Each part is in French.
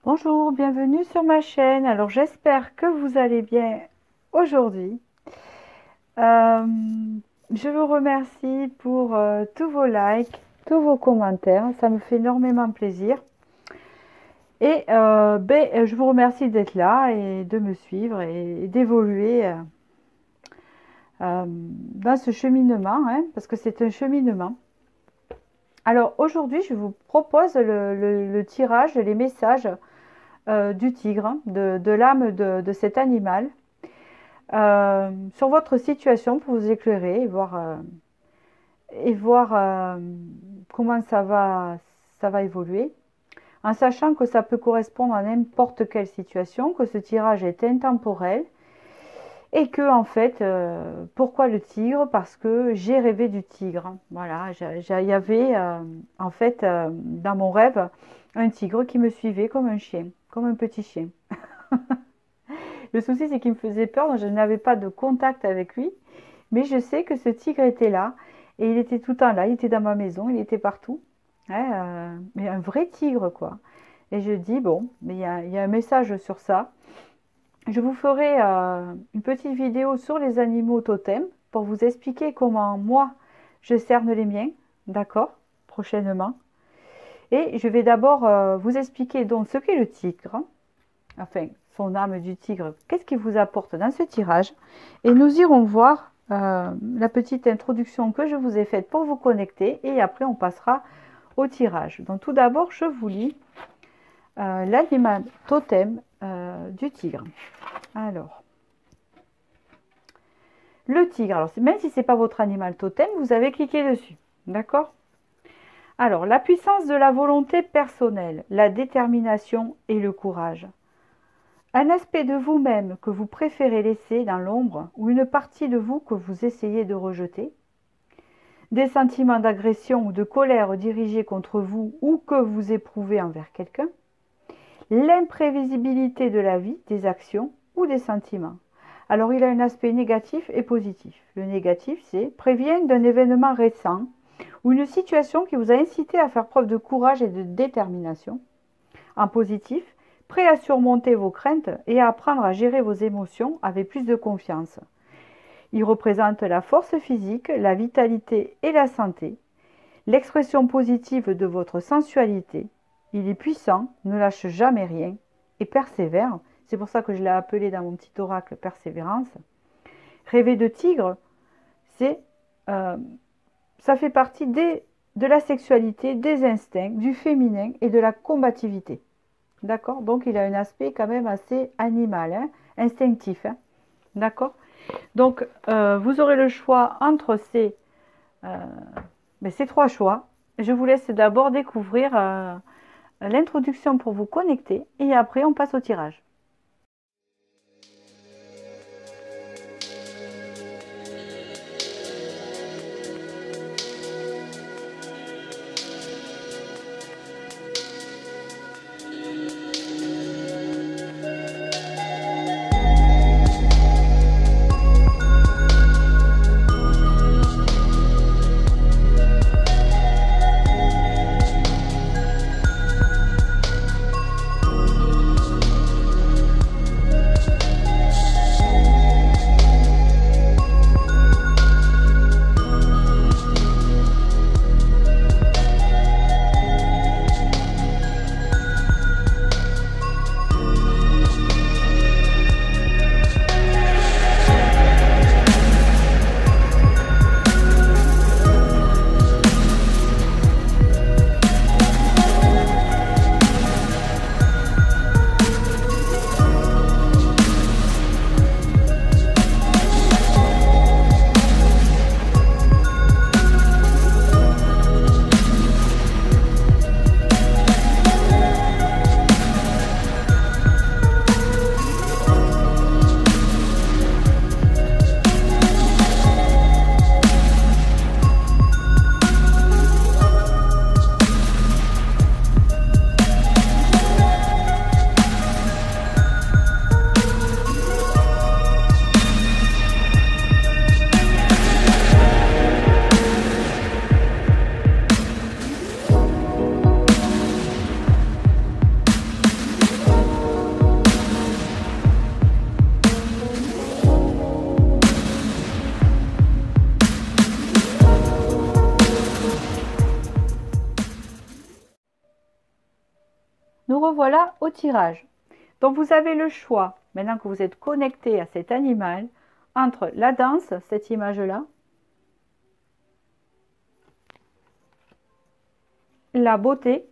Bonjour, bienvenue sur ma chaîne. Alors j'espère que vous allez bien aujourd'hui. Euh, je vous remercie pour tous vos likes, tous vos commentaires. Ça me fait énormément plaisir. Et je vous remercie d'être là et de me suivre et d'évoluer dans ce cheminement, hein, parce que c'est un cheminement. Alors aujourd'hui, je vous propose le tirage, les messages du tigre, hein, de l'âme de cet animal, sur votre situation pour vous éclairer et voir comment ça va évoluer, en sachant que ça peut correspondre à n'importe quelle situation, que ce tirage est intemporel et que en fait, pourquoi le tigre? Parce que j'ai rêvé du tigre. Voilà, il y avait en fait dans mon rêve un tigre qui me suivait comme un chien, comme un petit chien. Le souci, c'est qu'il me faisait peur, donc je n'avais pas de contact avec lui. Mais je sais que ce tigre était là. Et il était tout le temps là. Il était dans ma maison. Il était partout. Ouais, mais un vrai tigre, quoi. Et je dis, bon, mais il y a un message sur ça. Je vous ferai une petite vidéo sur les animaux totems pour vous expliquer comment moi, je cerne les miens. D'accord? Prochainement. Et je vais d'abord vous expliquer donc ce qu'est le tigre. Enfin, son âme du tigre, qu'est-ce qu'il vous apporte dans ce tirage? Et nous irons voir la petite introduction que je vous ai faite pour vous connecter et après on passera au tirage. Donc tout d'abord, je vous lis l'animal totem du tigre. Alors, le tigre, alors même si ce n'est pas votre animal totem, vous avez cliqué dessus, d'accord? Alors, la puissance de la volonté personnelle, la détermination et le courage. Un aspect de vous-même que vous préférez laisser dans l'ombre ou une partie de vous que vous essayez de rejeter. Des sentiments d'agression ou de colère dirigés contre vous ou que vous éprouvez envers quelqu'un. L'imprévisibilité de la vie, des actions ou des sentiments. Alors il a un aspect négatif et positif. Le négatif, c'est prévient d'un événement récent ou une situation qui vous a incité à faire preuve de courage et de détermination. En positif, prêt à surmonter vos craintes et à apprendre à gérer vos émotions avec plus de confiance. Il représente la force physique, la vitalité et la santé, l'expression positive de votre sensualité. Il est puissant, ne lâche jamais rien et persévère. C'est pour ça que je l'ai appelé dans mon petit oracle persévérance. Rêver de tigre, ça fait partie de la sexualité, des instincts, du féminin et de la combativité. D'accord? Donc, il a un aspect quand même assez animal, hein, instinctif. Hein, d'accord? Donc, vous aurez le choix entre ces trois choix. Je vous laisse d'abord découvrir l'introduction pour vous connecter et après, on passe au tirage. Nous revoilà au tirage. Donc vous avez le choix, maintenant que vous êtes connecté à cet animal, entre la danse, cette image-là, la beauté,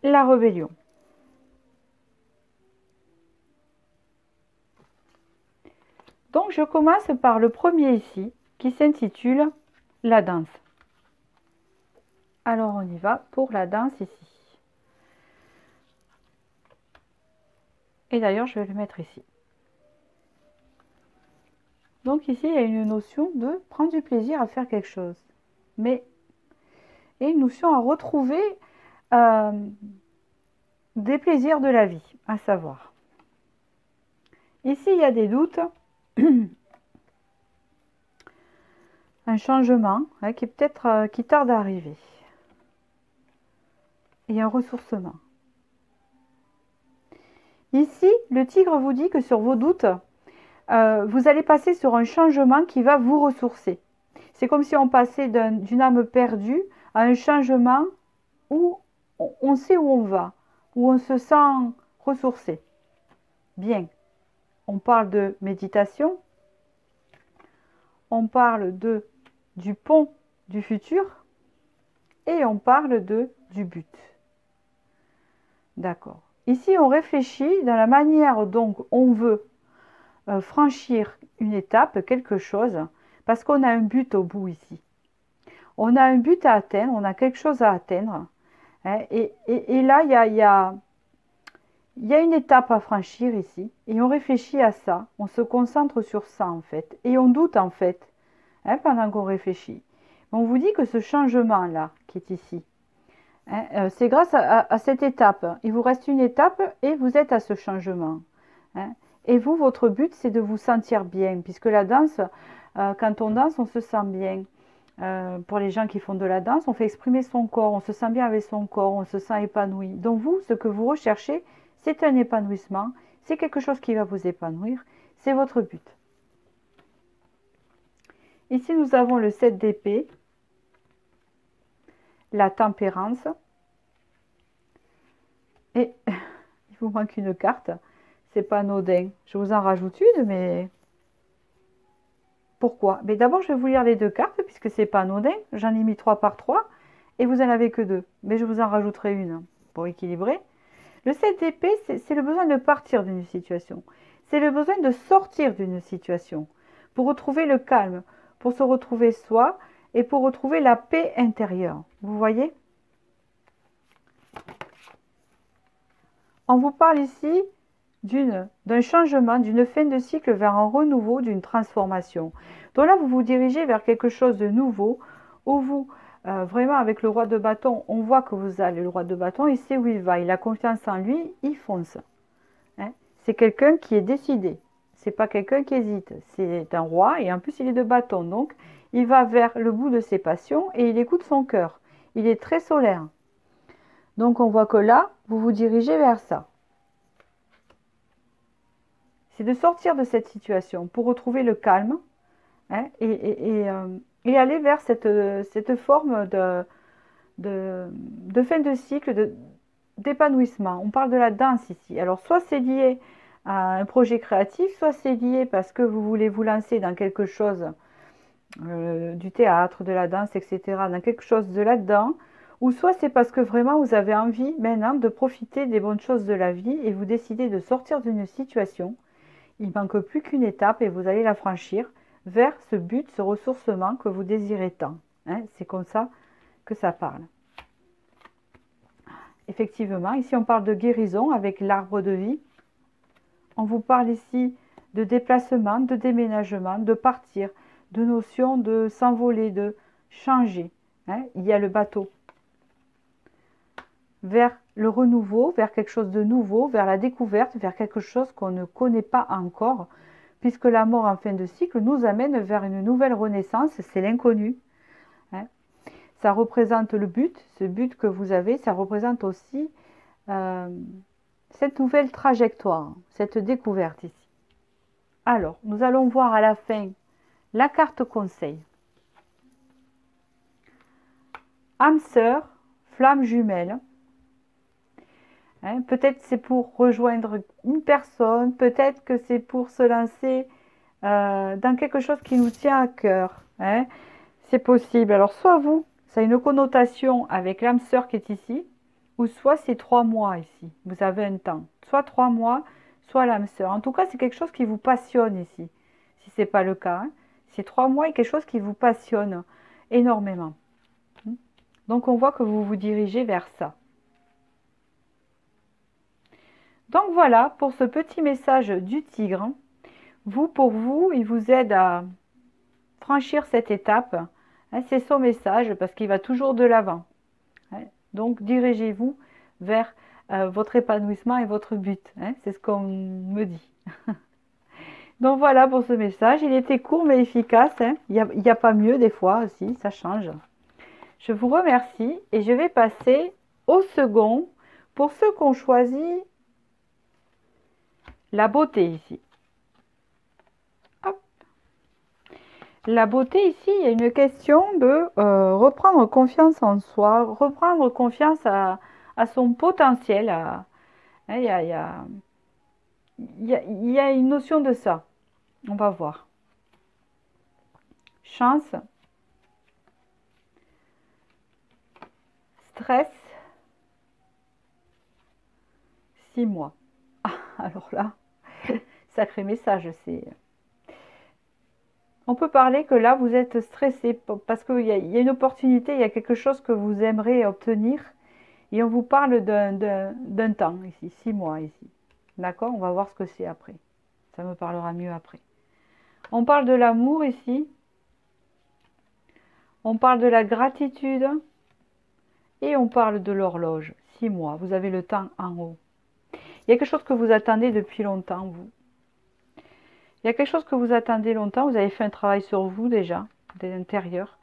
la rébellion. Donc je commence par le premier ici, qui s'intitule la danse. Alors on y va pour la danse ici. Et d'ailleurs je vais le mettre ici. Donc ici il y a une notion de prendre du plaisir à faire quelque chose. Mais et une notion à retrouver des plaisirs de la vie, à savoir. Ici il y a des doutes. Un changement qui peut-être qui tarde à arriver. Et un ressourcement. Ici, le tigre vous dit que sur vos doutes, vous allez passer sur un changement qui va vous ressourcer. C'est comme si on passait d'une âme perdue à un changement où on sait où on va, où on se sent ressourcé. Bien, on parle de méditation, on parle du pont du futur et on parle du but. D'accord. Ici, on réfléchit dans la manière dont on veut franchir une étape, quelque chose, parce qu'on a un but au bout ici. On a un but à atteindre, on a quelque chose à atteindre. Hein, et là, il y a une étape à franchir ici, et on réfléchit à ça, on se concentre sur ça en fait, et on doute en fait, hein, pendant qu'on réfléchit. On vous dit que ce changement-là, qui est ici, hein, c'est grâce à cette étape. Il vous reste une étape et vous êtes à ce changement. Hein. Et vous, votre but, c'est de vous sentir bien, puisque la danse, quand on danse, on se sent bien. Pour les gens qui font de la danse, on fait exprimer son corps, on se sent bien avec son corps, on se sent épanoui. Donc vous, ce que vous recherchez, c'est un épanouissement, c'est quelque chose qui va vous épanouir, c'est votre but. Ici, nous avons le 7 d'épée, la tempérance, et il vous manque une carte, c'est pas anodin. Je vous en rajoute une, mais pourquoi? Mais d'abord, je vais vous lire les deux cartes, puisque c'est pas anodin, j'en ai mis 3 par 3, et vous en avez que 2, mais je vous en rajouterai une pour équilibrer. Le 7 d'épée, c'est le besoin de partir d'une situation. C'est le besoin de sortir d'une situation pour retrouver le calme, pour se retrouver soi et pour retrouver la paix intérieure. Vous voyez? On vous parle ici d'un changement, d'une fin de cycle vers un renouveau, d'une transformation. Donc là, vous vous dirigez vers quelque chose de nouveau où vous... vraiment, avec le roi de bâton, on voit que vous allez, le roi de bâton, il sait où il va, il a confiance en lui, il fonce. Hein? C'est quelqu'un qui est décidé, c'est pas quelqu'un qui hésite, c'est un roi et en plus il est de bâton, donc il va vers le bout de ses passions et il écoute son cœur. Il est très solaire. Donc on voit que là, vous vous dirigez vers ça. C'est de sortir de cette situation pour retrouver le calme, hein, et aller vers cette forme de fin de cycle, d'épanouissement. On parle de la danse ici. Alors, soit c'est lié à un projet créatif, soit c'est lié parce que vous voulez vous lancer dans quelque chose, du théâtre, de la danse, etc., dans quelque chose de là-dedans, ou soit c'est parce que vraiment vous avez envie maintenant de profiter des bonnes choses de la vie et vous décidez de sortir d'une situation. Il ne manque plus qu'une étape et vous allez la franchir vers ce but, ce ressourcement que vous désirez tant. Hein, c'est comme ça que ça parle. Effectivement, ici on parle de guérison avec l'arbre de vie. On vous parle ici de déplacement, de déménagement, de partir, de notion de s'envoler, de changer. Hein, il y a le bateau. Vers le renouveau, vers quelque chose de nouveau, vers la découverte, vers quelque chose qu'on ne connaît pas encore, puisque la mort en fin de cycle nous amène vers une nouvelle renaissance, c'est l'inconnu. Hein. Ça représente le but, ce but que vous avez, ça représente aussi cette nouvelle trajectoire, cette découverte ici. Alors, nous allons voir à la fin la carte conseil. âme sœur, flamme jumelle. Hein, peut-être c'est pour rejoindre une personne, peut-être que c'est pour se lancer dans quelque chose qui nous tient à cœur. Hein. C'est possible. Alors soit vous, ça a une connotation avec l'âme sœur qui est ici, ou soit c'est 3 mois ici. Vous avez un temps. Soit 3 mois, soit l'âme sœur. En tout cas, c'est quelque chose qui vous passionne ici. Si ce n'est pas le cas, hein. C'est 3 mois et quelque chose qui vous passionne énormément. Donc on voit que vous vous dirigez vers ça. Donc voilà pour ce petit message du tigre. Vous, pour vous, il vous aide à franchir cette étape. C'est son message parce qu'il va toujours de l'avant. Donc dirigez-vous vers votre épanouissement et votre but. C'est ce qu'on me dit. Donc voilà pour ce message. Il était court mais efficace. Il n'y a pas mieux des fois aussi, ça change. Je vous remercie et je vais passer au second pour ceux qui ont choisi la beauté ici. Hop. La beauté ici, il y a une question de reprendre confiance en soi, reprendre confiance à son potentiel. Il y a une notion de ça. On va voir. Chance. Stress. 6 mois. Ah, alors là, sacré message, c'est... On peut parler que là, vous êtes stressé parce qu'il y a une opportunité, il y a quelque chose que vous aimeriez obtenir. Et on vous parle d'un temps ici, 6 mois ici. D'accord? On va voir ce que c'est après. Ça me parlera mieux après. On parle de l'amour ici. On parle de la gratitude. Et on parle de l'horloge. 6 mois. Vous avez le temps en haut. Il y a quelque chose que vous attendez depuis longtemps, vous. Il y a quelque chose que vous attendez longtemps. Vous avez fait un travail sur vous déjà, de l'intérieur,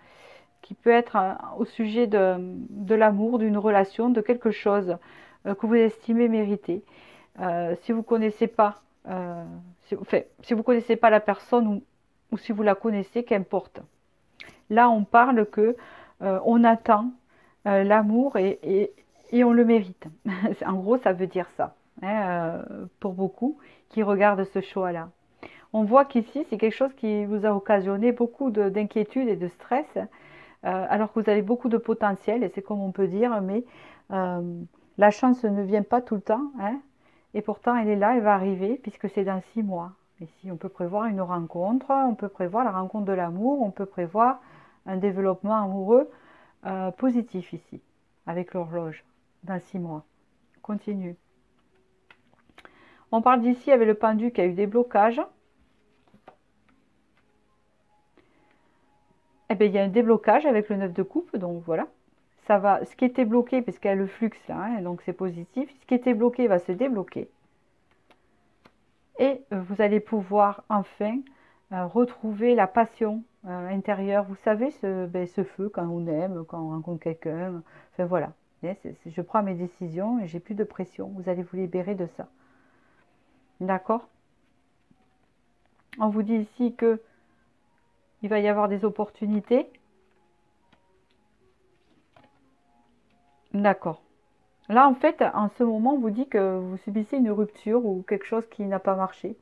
qui peut être au sujet de l'amour, d'une relation, de quelque chose que vous estimez mériter. Si vous connaissez pas, si vous connaissez pas la personne ou si vous la connaissez, qu'importe. Là, on parle que on attend l'amour et on le mérite. En gros, ça veut dire ça, pour beaucoup qui regardent ce choix-là. On voit qu'ici, c'est quelque chose qui vous a occasionné beaucoup d'inquiétude et de stress, alors que vous avez beaucoup de potentiel, et c'est comme on peut dire, mais la chance ne vient pas tout le temps, et pourtant elle est là, elle va arriver, puisque c'est dans 6 mois. Ici, on peut prévoir une rencontre, on peut prévoir la rencontre de l'amour, on peut prévoir un développement amoureux positif ici, avec l'horloge, dans 6 mois. Continue. On parle d'ici avec le pendu qui a eu des blocages. Eh bien, il y a un déblocage avec le 9 de coupe, donc voilà. Ça va, ce qui était bloqué, parce qu'il y a le flux là, donc c'est positif, ce qui était bloqué va se débloquer. Et vous allez pouvoir enfin retrouver la passion intérieure. Vous savez, ce feu quand on aime, quand on rencontre quelqu'un. Enfin voilà, je prends mes décisions et j'ai plus de pression. Vous allez vous libérer de ça. D'accord? On vous dit ici que il va y avoir des opportunités. D'accord. Là, en fait, en ce moment, on vous dit que vous subissez une rupture ou quelque chose qui n'a pas marché,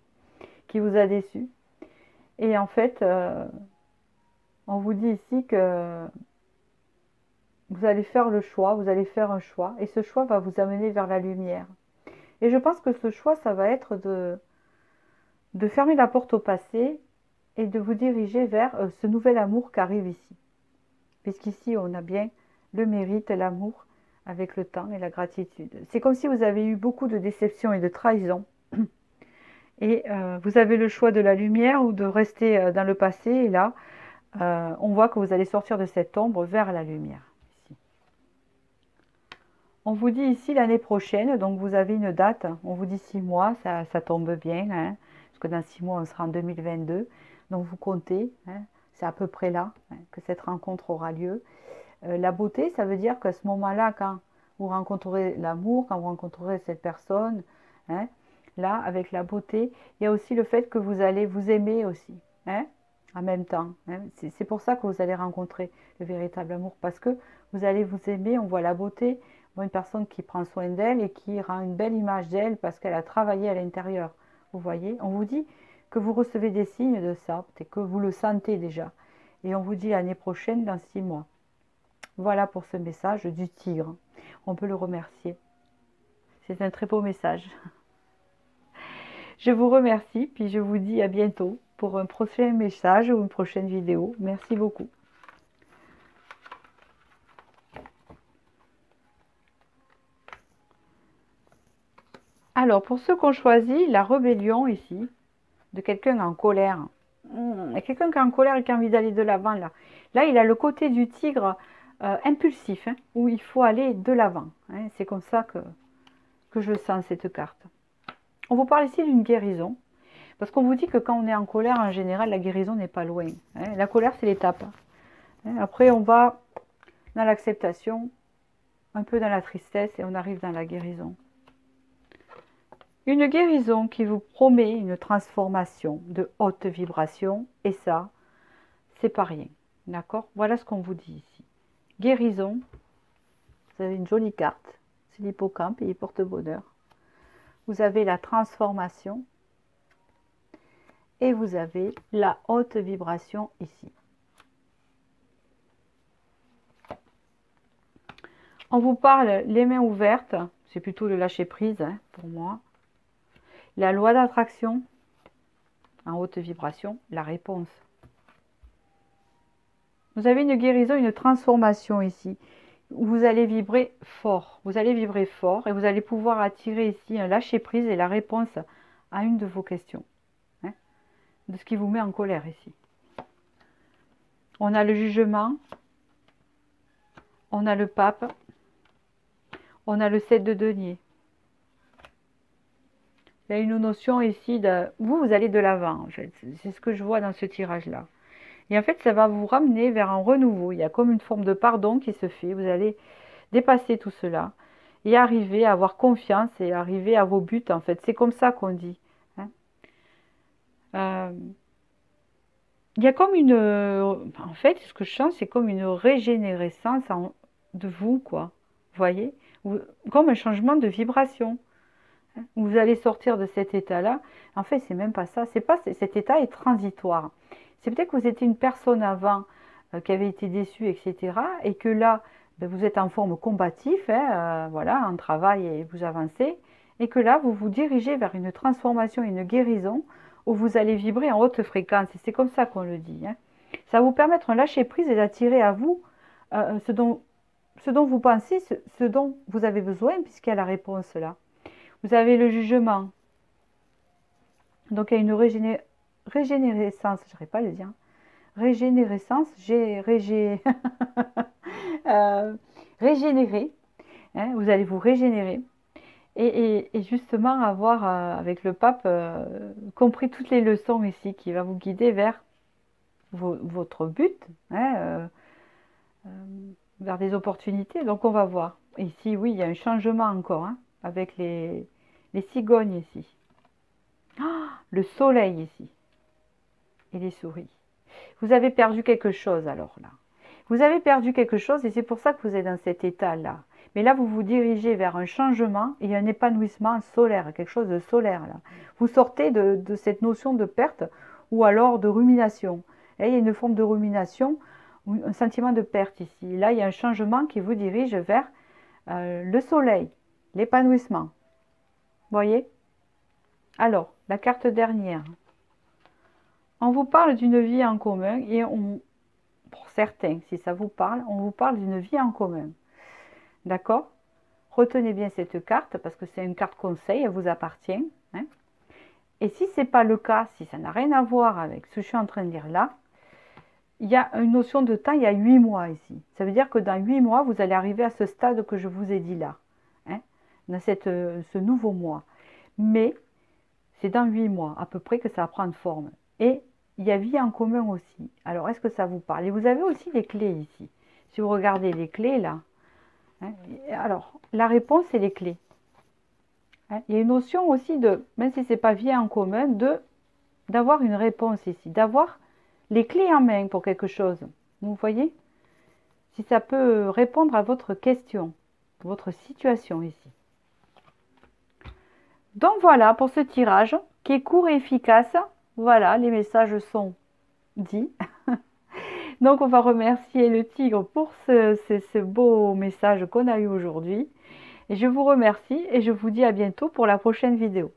qui vous a déçu. Et en fait, on vous dit ici que vous allez faire le choix, vous allez faire un choix, et ce choix va vous amener vers la lumière. Et je pense que ce choix, ça va être de fermer la porte au passé et de vous diriger vers ce nouvel amour qui arrive ici. Puisqu'ici, on a bien le mérite, l'amour, avec le temps et la gratitude. C'est comme si vous avez eu beaucoup de déceptions et de trahisons. Et vous avez le choix de la lumière ou de rester dans le passé. Et là, on voit que vous allez sortir de cette ombre vers la lumière. Ici. On vous dit ici l'année prochaine, donc vous avez une date. On vous dit 6 mois, ça tombe bien. Parce que dans 6 mois, on sera en 2022. Donc vous comptez, c'est à peu près là que cette rencontre aura lieu. La beauté, ça veut dire qu'à ce moment-là, quand vous rencontrerez l'amour, quand vous rencontrerez cette personne, là, avec la beauté, il y a aussi le fait que vous allez vous aimer aussi. en même temps. Hein. C'est pour ça que vous allez rencontrer le véritable amour, parce que vous allez vous aimer, on voit la beauté, on voit une personne qui prend soin d'elle et qui rend une belle image d'elle parce qu'elle a travaillé à l'intérieur. Vous voyez, on vous dit que vous recevez des signes de ça, et que vous le sentez déjà. Et on vous dit l'année prochaine, dans 6 mois. Voilà pour ce message du tigre. On peut le remercier. C'est un très beau message. Je vous remercie, puis je vous dis à bientôt pour un prochain message ou une prochaine vidéo. Merci beaucoup. Alors, pour ceux qui ont choisi la rébellion ici, de quelqu'un en colère. Il y a quelqu'un qui est en colère et qui a envie d'aller de l'avant là. Là, il a le côté du tigre impulsif, hein, où il faut aller de l'avant. Hein. C'est comme ça que je sens cette carte. On vous parle ici d'une guérison. Parce qu'on vous dit que quand on est en colère, en général, la guérison n'est pas loin. Hein. La colère, c'est l'étape. Hein. Après, on va dans l'acceptation, un peu dans la tristesse, et on arrive dans la guérison. Une guérison qui vous promet une transformation de haute vibration, et ça, c'est pas rien. D'accord? Voilà ce qu'on vous dit ici. Guérison, vous avez une jolie carte, c'est l'hippocampe et il porte bonheur. Vous avez la transformation et vous avez la haute vibration ici. On vous parle les mains ouvertes, c'est plutôt le lâcher prise hein, pour moi. La loi d'attraction en haute vibration, la réponse. Vous avez une guérison, une transformation ici, où vous allez vibrer fort. Vous allez vibrer fort et vous allez pouvoir attirer ici un lâcher prise et la réponse à une de vos questions. Hein, de ce qui vous met en colère ici. On a le jugement, on a le pape, on a le 7 de denier. Il y a une notion ici de... Vous allez de l'avant, en fait. C'est ce que je vois dans ce tirage-là. Et en fait, ça va vous ramener vers un renouveau. Il y a comme une forme de pardon qui se fait. Vous allez dépasser tout cela et arriver à avoir confiance et arriver à vos buts, en fait. C'est comme ça qu'on dit. Hein. Il y a comme une... En fait, ce que je sens, c'est comme une régénérescence de vous, quoi. Vous voyez? Comme un changement de vibration. Vous allez sortir de cet état-là. En fait, c'est même pas ça. C'est pas cet état est transitoire. C'est peut-être que vous étiez une personne avant qui avait été déçue, etc. Et que là, ben, vous êtes en forme combative, hein, voilà, en travail et vous avancez. Et que là, vous vous dirigez vers une transformation, une guérison où vous allez vibrer en haute fréquence. Et c'est comme ça qu'on le dit. Hein. Ça va vous permettre un lâcher prise et d'attirer à vous ce dont vous pensez, ce dont vous avez besoin, puisqu'il y a la réponse là. Vous avez le jugement. Donc, il y a une régénérescence, je n'arrive pas à le dire. Régénérescence, régénérer. Hein, vous allez vous régénérer. Et justement, avoir, avec le pape, compris toutes les leçons ici qui va vous guider vers votre but, hein, vers des opportunités. Donc, on va voir. Ici, oui, il y a un changement encore, hein, avec les cigognes ici. Oh, le soleil ici. Et les souris. Vous avez perdu quelque chose alors là. Vous avez perdu quelque chose et c'est pour ça que vous êtes dans cet état-là. Mais là, vous vous dirigez vers un changement et un épanouissement solaire, quelque chose de solaire là. Vous sortez de cette notion de perte ou alors de rumination. Là, il y a une forme de rumination, un sentiment de perte ici. Là, il y a un changement qui vous dirige vers le soleil, l'épanouissement. Voyez? Alors, la carte dernière. On vous parle d'une vie en commun et pour certains, si ça vous parle, on vous parle d'une vie en commun. D'accord? Retenez bien cette carte parce que c'est une carte conseil, elle vous appartient. Hein. Et si ce n'est pas le cas, si ça n'a rien à voir avec ce que je suis en train de dire là, il y a une notion de temps, il y a 8 mois ici. Ça veut dire que dans 8 mois, vous allez arriver à ce stade que je vous ai dit là. Hein, dans ce nouveau mois. Mais c'est dans 8 mois à peu près que ça va prendre forme. Et il y a vie en commun aussi. Alors, est-ce que ça vous parle? Et vous avez aussi les clés ici. Si vous regardez les clés là, hein, alors, la réponse, c'est les clés. Hein, il y a une notion aussi de, même si ce n'est pas vie en commun, d'avoir une réponse ici, d'avoir les clés en main pour quelque chose. Vous voyez? Si ça peut répondre à votre question, votre situation ici. Donc voilà pour ce tirage qui est court et efficace. Voilà, les messages sont dits. Donc on va remercier le tigre pour ce beau message qu'on a eu aujourd'hui. Et je vous remercie et je vous dis à bientôt pour la prochaine vidéo.